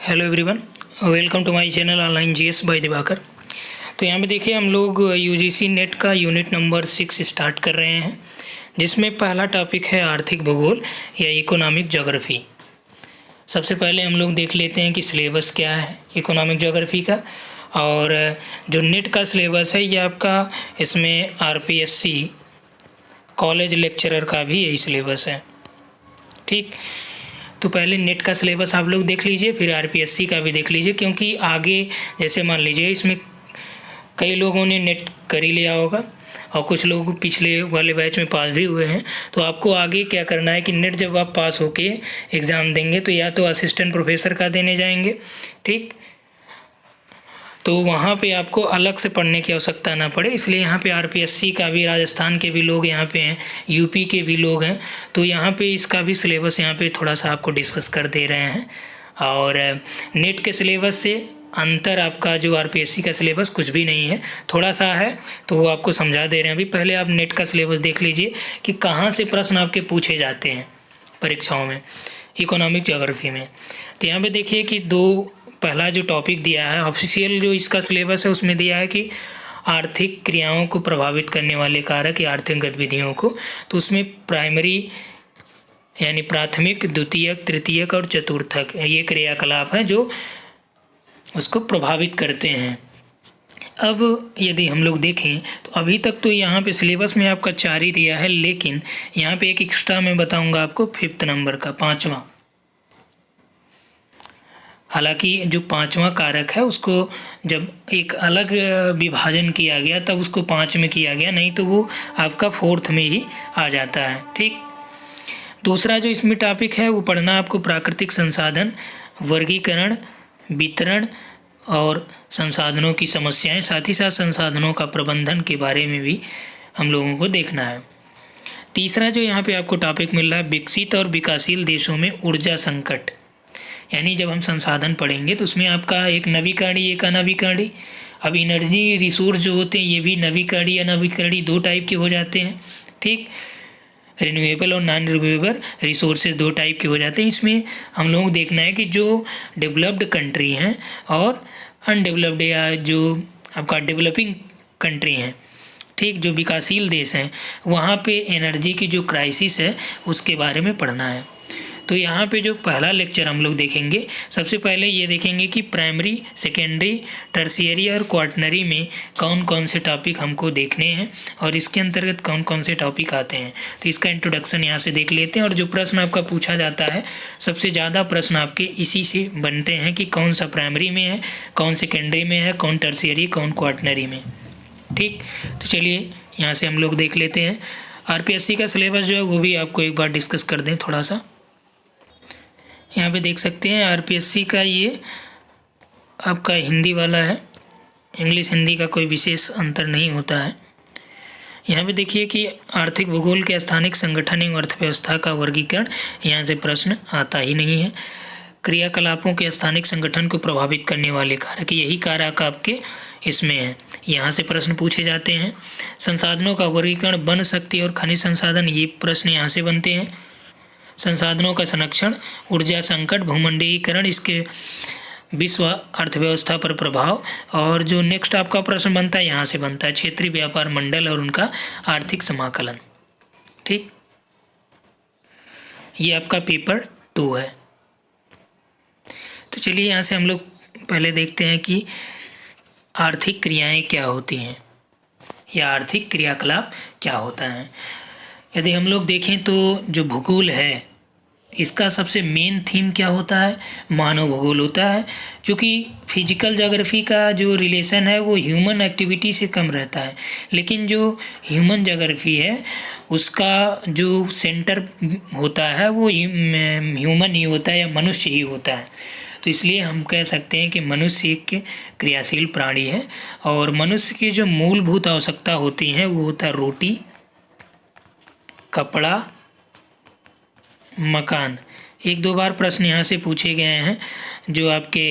Hello everyone, welcome to my channel online GS by Diwakar. तो यहाँ पे देखिए हम लोग यूजीसी नेट का यूनिट नंबर 6 स्टार्ट कर रहे हैं, जिसमें पहला टॉपिक है आर्थिक भूगोल या इकोनॉमिक ज्योग्राफी। सबसे पहले हम लोग देख लेते हैं कि सिलेबस क्या है इकोनॉमिक ज्योग्राफी का। और जो नेट का सिलेबस है ये आपका इसमें आरपीएससी कॉलेज लेक्चरर का भी यही सिलेबस है। ठीक, तो पहले नेट का सिलेबस आप लोग देख लीजिए, फिर आरपीएससी का भी देख लीजिए, क्योंकि आगे जैसे मान लीजिए इसमें कई लोगों ने नेट कर ही लिया होगा और कुछ लोग पिछले वाले बैच में पास भी हुए हैं। तो आपको आगे क्या करना है कि नेट जब आप पास होके एग्ज़ाम देंगे तो या तो असिस्टेंट प्रोफेसर का देने जाएंगे, ठीक, तो वहाँ पे आपको अलग से पढ़ने की आवश्यकता ना पड़े, इसलिए यहाँ पे आरपीएससी का भी, राजस्थान के भी लोग यहाँ पे हैं, यूपी के भी लोग हैं, तो यहाँ पे इसका भी सिलेबस यहाँ पे थोड़ा सा आपको डिस्कस कर दे रहे हैं। और नेट के सिलेबस से अंतर आपका जो आरपीएससी का सिलेबस कुछ भी नहीं है, थोड़ा सा है, तो वो आपको समझा दे रहे हैं। अभी पहले आप नेट का सिलेबस देख लीजिए कि कहाँ से प्रश्न आपके पूछे जाते हैं परीक्षाओं में इकोनॉमिक ज्योग्राफी में। तो यहाँ पे देखिए कि पहला जो टॉपिक दिया है ऑफिशियल जो इसका सिलेबस है उसमें दिया है कि आर्थिक क्रियाओं को प्रभावित करने वाले कारक या आर्थिक गतिविधियों को। तो उसमें प्राइमरी यानी प्राथमिक, द्वितीयक, तृतीयक और चतुर्थक ये क्रियाकलाप हैं जो उसको प्रभावित करते हैं। अब यदि हम लोग देखें तो अभी तक तो यहाँ पे सिलेबस में आपका 4 ही दिया है, लेकिन यहाँ पे एक एक्स्ट्रा मैं बताऊँगा आपको 5th नंबर का, 5वां। हालांकि जो 5वां कारक है उसको जब एक अलग विभाजन किया गया तब उसको 5 में किया गया, नहीं तो वो आपका 4th में ही आ जाता है। ठीक, दूसरा जो इसमें टॉपिक है वो पढ़ना आपको प्राकृतिक संसाधन, वर्गीकरण, वितरण और संसाधनों की समस्याएं, साथ ही साथ संसाधनों का प्रबंधन के बारे में भी हम लोगों को देखना है। तीसरा जो यहाँ पे आपको टॉपिक मिल रहा है विकसित और विकासशील देशों में ऊर्जा संकट, यानी जब हम संसाधन पढ़ेंगे तो उसमें आपका एक नवीकरणीय, एक अनवीकरणीय। अब एनर्जी रिसोर्स जो होते हैं ये भी नवीकरणीय अनवीकरणीय 2 टाइप के हो जाते हैं। ठीक, रिन्यूएबल और नॉन रिन्यूएबल रिसोर्सेज 2 टाइप के हो जाते हैं। इसमें हम लोगों को देखना है कि जो डेवलप्ड कंट्री हैं और अनडेवलप्ड या जो आपका डेवलपिंग कंट्री हैं, ठीक, जो विकासशील देश हैं, वहाँ पे एनर्जी की जो क्राइसिस है उसके बारे में पढ़ना है। तो यहाँ पे जो पहला लेक्चर हम लोग देखेंगे, सबसे पहले ये देखेंगे कि प्राइमरी, सेकेंडरी, टर्शियरी और क्वार्टनरी में कौन कौन से टॉपिक हमको देखने हैं और इसके अंतर्गत कौन कौन से टॉपिक आते हैं। तो इसका इंट्रोडक्शन यहाँ से देख लेते हैं। और जो प्रश्न आपका पूछा जाता है, सबसे ज़्यादा प्रश्न आपके इसी से बनते हैं कि कौन सा प्राइमरी में है, कौन सेकेंडरी में है, कौन टर्शियरी, कौन क्वार्टनरी में। ठीक, तो चलिए यहाँ से हम लोग देख लेते हैं। आरपीएससी का सिलेबस जो है वो भी आपको एक बार डिस्कस कर दें थोड़ा सा। यहाँ पे देख सकते हैं आरपीएससी का ये आपका हिंदी वाला है, इंग्लिश हिंदी का कोई विशेष अंतर नहीं होता है। यहाँ पे देखिए कि आर्थिक भूगोल के स्थानिक संगठन एवं अर्थव्यवस्था का वर्गीकरण, यहाँ से प्रश्न आता ही नहीं है। क्रियाकलापों के स्थानिक संगठन को प्रभावित करने वाले कारक, यही कारक आपके इसमें है, यहाँ से प्रश्न पूछे जाते हैं। संसाधनों का वर्गीकरण, वन, शक्ति और खनिज संसाधन, ये प्रश्न यहाँ से बनते हैं। संसाधनों का संरक्षण, ऊर्जा संकट, भूमंडलीकरण, इसके विश्व अर्थव्यवस्था पर प्रभाव। और जो नेक्स्ट आपका प्रश्न बनता है यहाँ से बनता है क्षेत्रीय व्यापार मंडल और उनका आर्थिक समाकलन। ठीक, ये आपका पेपर 2 है। तो चलिए यहाँ से हम लोग पहले देखते हैं कि आर्थिक क्रियाएं क्या होती हैं या आर्थिक क्रियाकलाप क्या होता है। यदि हम लोग देखें तो जो भूगोल है इसका सबसे मेन थीम क्या होता है, मानव भूगोल होता है, क्योंकि फिजिकल ज्योग्राफी का जो रिलेशन है वो ह्यूमन एक्टिविटी से कम रहता है, लेकिन जो ह्यूमन ज्योग्राफी है उसका जो सेंटर होता है वो ह्यूमन ही होता है या मनुष्य ही होता है। तो इसलिए हम कह सकते हैं कि मनुष्य एक क्रियाशील प्राणी है और मनुष्य की जो मूलभूत आवश्यकता होती हैं वो होता है रोटी, कपड़ा, मकान। 1-2 बार प्रश्न यहाँ से पूछे गए हैं जो आपके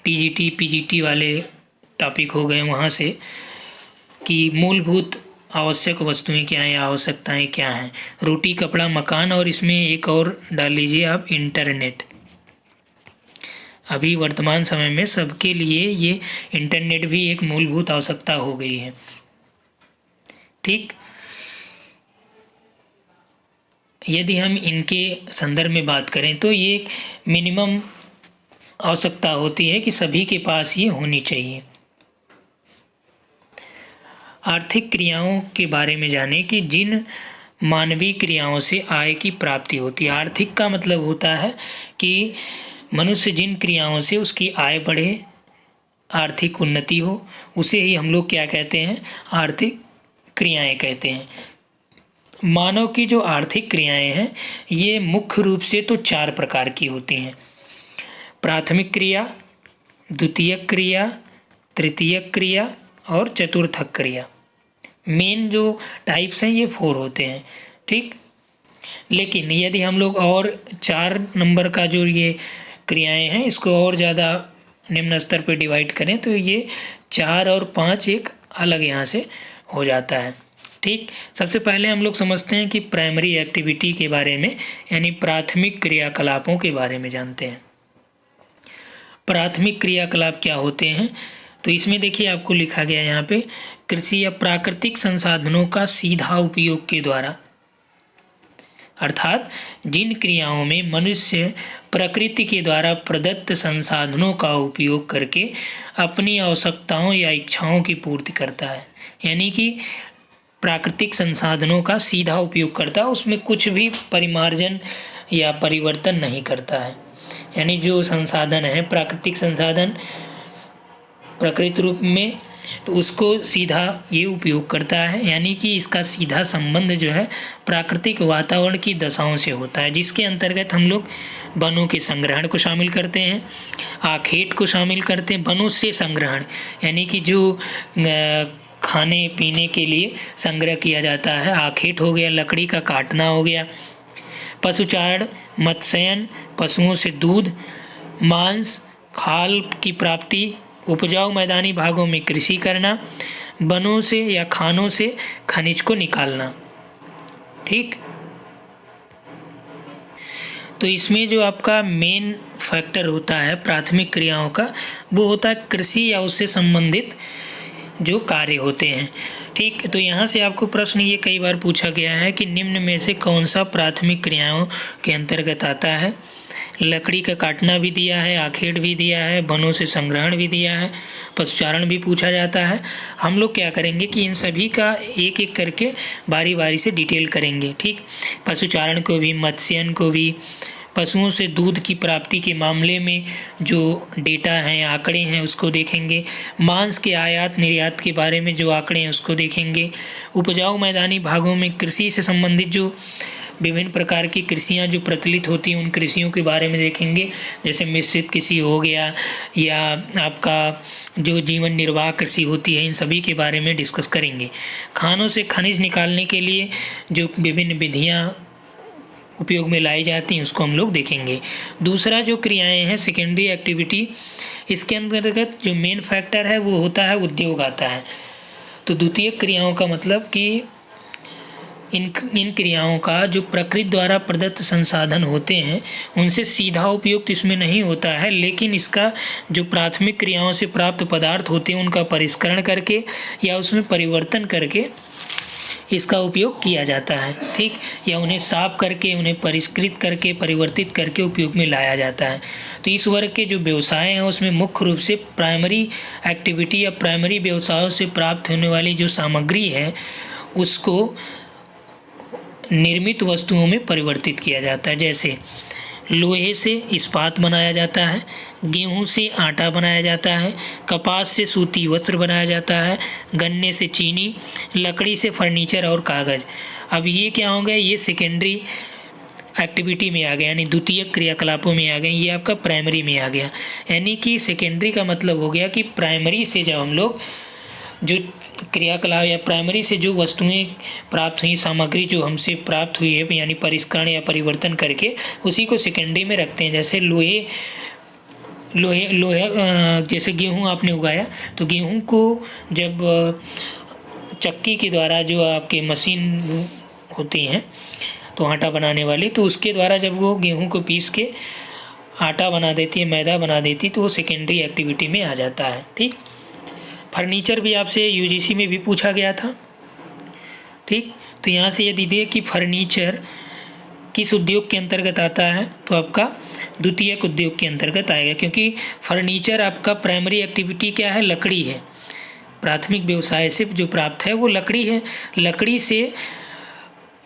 टीजीटी पीजीटी वाले टॉपिक हो गए वहाँ से, कि मूलभूत आवश्यक वस्तुएं क्या हैं, आवश्यकताएं क्या हैं। रोटी, कपड़ा, मकान और इसमें एक और डाल लीजिए आप इंटरनेट। अभी वर्तमान समय में सबके लिए ये इंटरनेट भी एक मूलभूत आवश्यकता हो गई है। ठीक, यदि हम इनके संदर्भ में बात करें तो ये मिनिमम आवश्यकता होती है कि सभी के पास ये होनी चाहिए। आर्थिक क्रियाओं के बारे में जानें कि जिन मानवीय क्रियाओं से आय की प्राप्ति होती है। आर्थिक का मतलब होता है कि मनुष्य जिन क्रियाओं से उसकी आय बढ़े, आर्थिक उन्नति हो, उसे ही हम लोग क्या कहते हैं, आर्थिक क्रियाएं कहते हैं। मानव की जो आर्थिक क्रियाएं हैं ये मुख्य रूप से तो 4 प्रकार की होती हैं। प्राथमिक क्रिया, द्वितीयक क्रिया, तृतीयक क्रिया और चतुर्थक क्रिया। मेन जो टाइप्स हैं ये 4 होते हैं। ठीक, लेकिन यदि हम लोग और 4 नंबर का जो ये क्रियाएं हैं इसको और ज़्यादा निम्न स्तर पर डिवाइड करें तो ये 4 और 5 एक अलग यहाँ से हो जाता है। ठीक, सबसे पहले हम लोग समझते हैं कि प्राइमरी एक्टिविटी के बारे में, यानी प्राथमिक क्रियाकलापों के बारे में जानते हैं। प्राथमिक क्रियाकलाप क्या होते हैं, तो इसमें देखिए आपको लिखा गया है यहाँ पे, कृषि या प्राकृतिक संसाधनों का सीधा उपयोग के द्वारा, अर्थात जिन क्रियाओं में मनुष्य प्रकृति के द्वारा प्रदत्त संसाधनों का उपयोग करके अपनी आवश्यकताओं या इच्छाओं की पूर्ति करता है। यानी कि प्राकृतिक संसाधनों का सीधा उपयोग करता है, उसमें कुछ भी परिमार्जन या परिवर्तन नहीं करता है। यानी जो संसाधन है, प्राकृतिक संसाधन प्रकृति रूप में, तो उसको सीधा ये उपयोग करता है। यानी कि इसका सीधा संबंध जो है प्राकृतिक वातावरण की दशाओं से होता है, जिसके अंतर्गत हम लोग वनों के संग्रहण को शामिल करते हैं, आखेट को शामिल करते हैं। वनों से संग्रहण यानी कि जो खाने पीने के लिए संग्रह किया जाता है, आखेट हो गया, लकड़ी का काटना हो गया। पशुचारण, मत्स्यन, पशुओं से दूध, मांस, खाल की प्राप्ति, उपजाऊ मैदानी भागों में कृषि करना, वनों से या खानों से खनिज को निकालना। ठीक, तो इसमें जो आपका मेन फैक्टर होता है प्राथमिक क्रियाओं का, वो होता है कृषि या उससे संबंधित जो कार्य होते हैं। ठीक, तो यहाँ से आपको प्रश्न ये कई बार पूछा गया है कि निम्न में से कौन सा प्राथमिक क्रियाओं के अंतर्गत आता है। लकड़ी का काटना भी दिया है, आखेट भी दिया है, वनों से संग्रहण भी दिया है, पशुचारण भी पूछा जाता है। हम लोग क्या करेंगे कि इन सभी का एक एक करके बारी बारी से डिटेल करेंगे। ठीक, पशुचारण को भी, मत्स्यन को भी, पशुओं से दूध की प्राप्ति के मामले में जो डेटा हैं, आंकड़े हैं, उसको देखेंगे। मांस के आयात निर्यात के बारे में जो आंकड़े हैं उसको देखेंगे। उपजाऊ मैदानी भागों में कृषि से संबंधित जो विभिन्न प्रकार की कृषियाँ जो प्रचलित होती हैं उन कृषियों के बारे में देखेंगे, जैसे मिश्रित कृषि हो गया या आपका जो जीवन निर्वाह कृषि होती है, इन सभी के बारे में डिस्कस करेंगे। खानों से खनिज निकालने के लिए जो विभिन्न विधियाँ उपयोग में लाई जाती हैं उसको हम लोग देखेंगे। दूसरा जो क्रियाएं हैं सेकेंडरी एक्टिविटी, इसके अंतर्गत जो मेन फैक्टर है वो होता है उद्योग आता है। तो द्वितीय क्रियाओं का मतलब कि इन क्रियाओं का जो प्रकृति द्वारा प्रदत्त संसाधन होते हैं उनसे सीधा उपयोग तो इसमें नहीं होता है, लेकिन इसका जो प्राथमिक क्रियाओं से प्राप्त पदार्थ होते हैं उनका परिष्करण करके या उसमें परिवर्तन करके इसका उपयोग किया जाता है। ठीक, या उन्हें साफ करके, उन्हें परिष्कृत करके, परिवर्तित करके उपयोग में लाया जाता है। तो इस वर्ग के जो व्यवसाय हैं उसमें मुख्य रूप से प्राइमरी एक्टिविटी या प्राइमरी व्यवसायों से प्राप्त होने वाली जो सामग्री है उसको निर्मित वस्तुओं में परिवर्तित किया जाता है। जैसे लोहे से इस्पात बनाया जाता है, गेहूं से आटा बनाया जाता है, कपास से सूती वस्त्र बनाया जाता है, गन्ने से चीनी, लकड़ी से फर्नीचर और कागज़। अब ये क्या हो गया, ये सेकेंडरी एक्टिविटी में आ गया, यानी द्वितीय क्रियाकलापों में आ गए। ये आपका प्राइमरी में आ गया। यानी कि सेकेंडरी का मतलब हो गया कि प्राइमरी से जब हम लोग जो क्रियाकलाप या प्राइमरी से जो वस्तुएं प्राप्त हुई, सामग्री जो हमसे प्राप्त हुई है, यानी परिष्करण या परिवर्तन करके उसी को सेकेंडरी में रखते हैं। जैसे लोहे जैसे गेहूं आपने उगाया तो गेहूं को जब चक्की के द्वारा जो आपके मशीन होती हैं तो आटा बनाने वाली, तो उसके द्वारा जब वो गेहूं को पीस के आटा बना देती है, मैदा बना देती, तो वो सेकेंडरी एक्टिविटी में आ जाता है। ठीक, फर्नीचर भी आपसे यूजीसी में भी पूछा गया था। ठीक, तो यहाँ से ये दीजिए कि फर्नीचर किस उद्योग के अंतर्गत आता है, तो आपका द्वितीयक उद्योग के अंतर्गत आएगा, क्योंकि फर्नीचर आपका प्राइमरी एक्टिविटी क्या है, लकड़ी है। प्राथमिक व्यवसाय से जो प्राप्त है वो लकड़ी है, लकड़ी से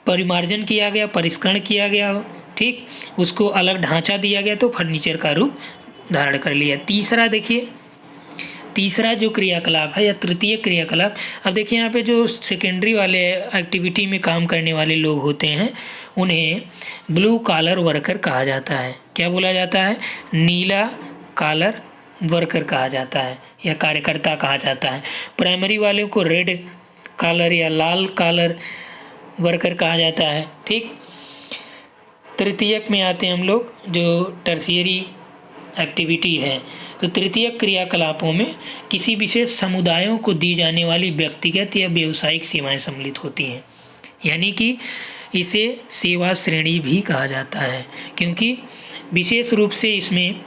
परिमार्जन किया गया, परिष्करण किया गया, ठीक, उसको अलग ढांचा दिया गया तो फर्नीचर का रूप धारण कर लिया। तीसरा देखिए, तीसरा जो क्रियाकलाप है या तृतीय क्रियाकलाप, अब देखिए यहाँ पे जो सेकेंडरी वाले एक्टिविटी में काम करने वाले लोग होते हैं उन्हें ब्लू कॉलर वर्कर कहा जाता है। क्या बोला जाता है, नीला कॉलर वर्कर कहा जाता है या कार्यकर्ता कहा जाता है। प्राइमरी वाले को रेड कॉलर या लाल कॉलर वर्कर कहा जाता है। ठीक, तृतीयक में आते हैं हम लोग, जो टर्शियरी एक्टिविटी है, तो तृतीयक क्रियाकलापों में किसी विशेष समुदायों को दी जाने वाली व्यक्तिगत या व्यावसायिक सेवाएं सम्मिलित होती हैं, यानी कि इसे सेवा श्रेणी भी कहा जाता है, क्योंकि विशेष रूप से इसमें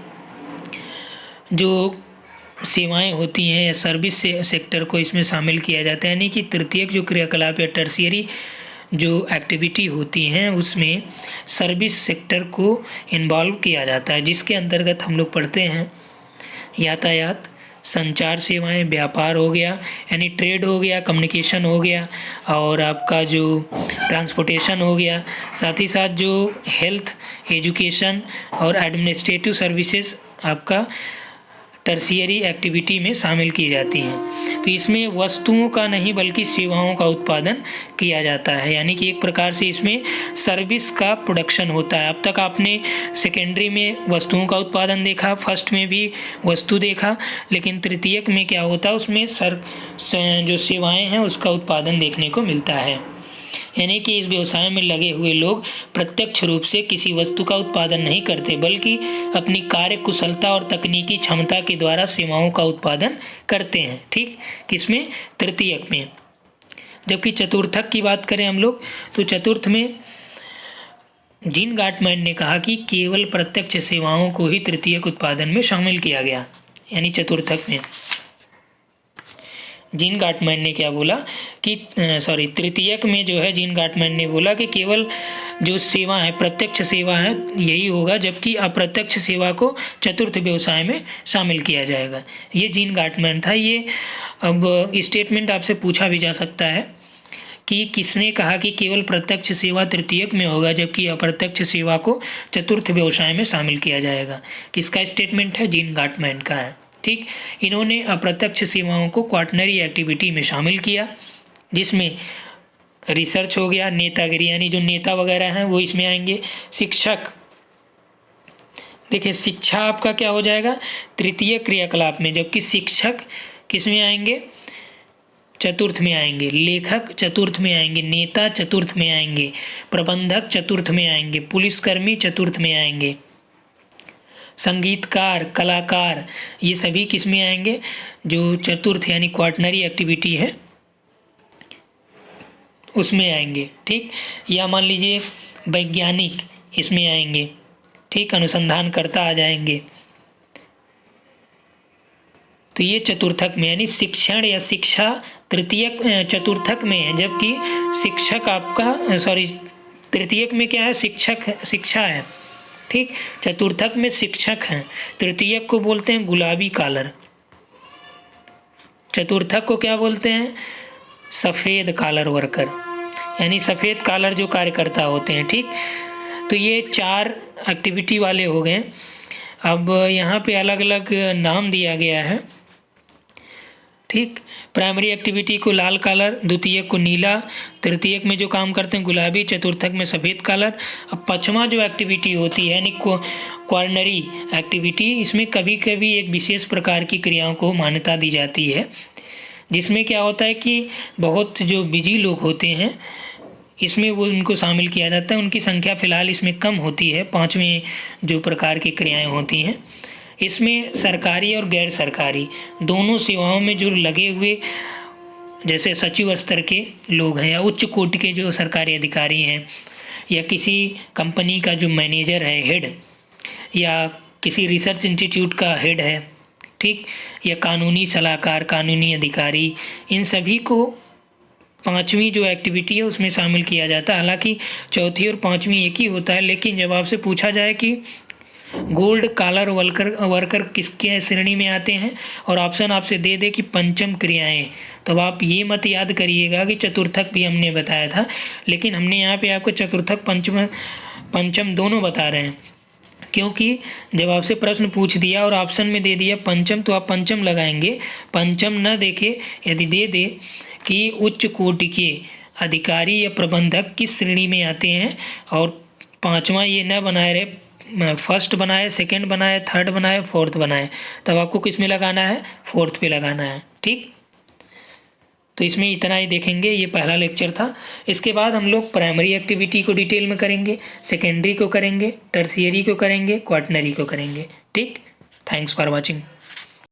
जो सेवाएं होती हैं या सर्विस सेक्टर को इसमें शामिल किया जाता है। यानी कि तृतीयक जो क्रियाकलाप या टर्शियरी जो एक्टिविटी होती हैं उसमें सर्विस सेक्टर को इन्वॉल्व किया जाता है, जिसके अंतर्गत हम लोग पढ़ते हैं यातायात, संचार सेवाएं, व्यापार हो गया यानी ट्रेड हो गया, कम्युनिकेशन हो गया, और आपका जो ट्रांसपोर्टेशन हो गया, साथ ही साथ जो हेल्थ, एजुकेशन और एडमिनिस्ट्रेटिव सर्विसेज आपका टर्शियरी एक्टिविटी में शामिल की जाती हैं। तो इसमें वस्तुओं का नहीं बल्कि सेवाओं का उत्पादन किया जाता है, यानी कि एक प्रकार से इसमें सर्विस का प्रोडक्शन होता है। अब तक आपने सेकेंडरी में वस्तुओं का उत्पादन देखा, फर्स्ट में भी वस्तु देखा, लेकिन तृतीयक में क्या होता है, उसमें जो सेवाएं हैं उसका उत्पादन देखने को मिलता है। यानी कि इस व्यवसाय में लगे हुए लोग प्रत्यक्ष रूप से किसी वस्तु का उत्पादन नहीं करते, बल्कि अपनी कार्य कुशलता और तकनीकी क्षमता के द्वारा सेवाओं का उत्पादन करते हैं। ठीक, किसमें, तृतीयक में। जबकि चतुर्थक की बात करें हम लोग, तो चतुर्थ में जीन गार्टमैन ने कहा कि केवल प्रत्यक्ष सेवाओं को ही तृतीयक उत्पादन में शामिल किया गया, यानी चतुर्थक में जीन गार्टमैन ने क्या बोला कि तृतीयक में जो है जीन गार्टमैन ने बोला कि केवल जो सेवा है, प्रत्यक्ष सेवा है, यही होगा, जबकि अप्रत्यक्ष सेवा को चतुर्थ व्यवसाय में शामिल किया जाएगा। ये जीन गार्टमैन था। ये अब स्टेटमेंट आपसे पूछा भी जा सकता है कि किसने कहा कि केवल प्रत्यक्ष सेवा तृतीयक में होगा जबकि अप्रत्यक्ष सेवा को चतुर्थ व्यवसाय में शामिल किया जाएगा। किसका स्टेटमेंट है, जीन गार्टमैन का है। ठीक, इन्होंने अप्रत्यक्ष सेवाओं को क्वाटरनरी एक्टिविटी में शामिल किया, जिसमें रिसर्च हो गया, नेतागिरी यानी जो नेता वगैरह हैं वो इसमें आएंगे, शिक्षक, देखिए शिक्षा आपका क्या हो जाएगा, तृतीय क्रियाकलाप में, जबकि शिक्षक किस में आएंगे, चतुर्थ में आएंगे, लेखक चतुर्थ में आएंगे, नेता चतुर्थ में आएंगे, प्रबंधक चतुर्थ में आएंगे, पुलिसकर्मी चतुर्थ में आएंगे, संगीतकार, कलाकार, ये सभी किस में आएंगे, जो चतुर्थ यानी क्वाटरनरी एक्टिविटी है उसमें आएंगे। ठीक, या मान लीजिए वैज्ञानिक इसमें आएंगे। ठीक, अनुसंधानकर्ता आ जाएंगे। तो ये चतुर्थक में यानी शिक्षण या शिक्षा तृतीयक चतुर्थक में है, जबकि शिक्षक आपका तृतीयक में क्या है, शिक्षा है। ठीक, चतुर्थक में शिक्षक हैं, तृतीयक को बोलते हैं गुलाबी कॉलर, चतुर्थक को क्या बोलते हैं, सफ़ेद कॉलर वर्कर, यानी सफ़ेद कॉलर जो कार्यकर्ता होते हैं। ठीक, तो ये 4 एक्टिविटी वाले हो गए। अब यहाँ पे अलग अलग नाम दिया गया है। ठीक, प्राइमरी एक्टिविटी को लाल कॉलर, द्वितीयक को नीला, तृतीयक में जो काम करते हैं गुलाबी, चतुर्थक में सफ़ेद कॉलर। अब पांचवा जो एक्टिविटी होती है यानी क्वाटरनरी एक्टिविटी, इसमें कभी कभी एक विशेष प्रकार की क्रियाओं को मान्यता दी जाती है, जिसमें क्या होता है कि बहुत जो बिजी लोग होते हैं इसमें वो उनको शामिल किया जाता है। उनकी संख्या फ़िलहाल इसमें कम होती है। 5वें जो प्रकार की क्रियाएँ होती हैं इसमें सरकारी और गैर सरकारी दोनों सेवाओं में जो लगे हुए, जैसे सचिव स्तर के लोग हैं या उच्च कोटि के जो सरकारी अधिकारी हैं या किसी कंपनी का जो मैनेजर है, हेड, या किसी रिसर्च इंस्टीट्यूट का हेड है, ठीक, या कानूनी सलाहकार, कानूनी अधिकारी, इन सभी को पाँचवीं जो एक्टिविटी है उसमें शामिल किया जाता है। हालांकि चौथी और पाँचवीं एक ही होता है, लेकिन जब आपसे पूछा जाए कि गोल्ड कॉलर वर्कर किसके श्रेणी में आते हैं और ऑप्शन आपसे दे दे कि पंचम क्रियाएं, तो आप ये मत याद करिएगा कि चतुर्थक भी हमने बताया था, लेकिन हमने यहाँ पे आपको चतुर्थक पंचम दोनों बता रहे हैं, क्योंकि जब आपसे प्रश्न पूछ दिया और ऑप्शन में दे दिया पंचम तो आप पंचम लगाएंगे। पंचम न देखे यदि दे दे कि उच्च कोटि के अधिकारी या प्रबंधक किस श्रेणी में आते हैं और पांचवा ये न बनाए रहे, फर्स्ट बनाए, सेकंड बनाए, थर्ड बनाए, फोर्थ बनाए, तब आपको किस में लगाना है, फोर्थ पे लगाना है, ठीक। तो इसमें इतना ही देखेंगे, ये पहला लेक्चर था। इसके बाद हम लोग प्राइमरी एक्टिविटी को डिटेल में करेंगे, सेकेंडरी को करेंगे, टर्शियरी को करेंगे, क्वाटनरी को करेंगे, ठीक। Thanks for watching.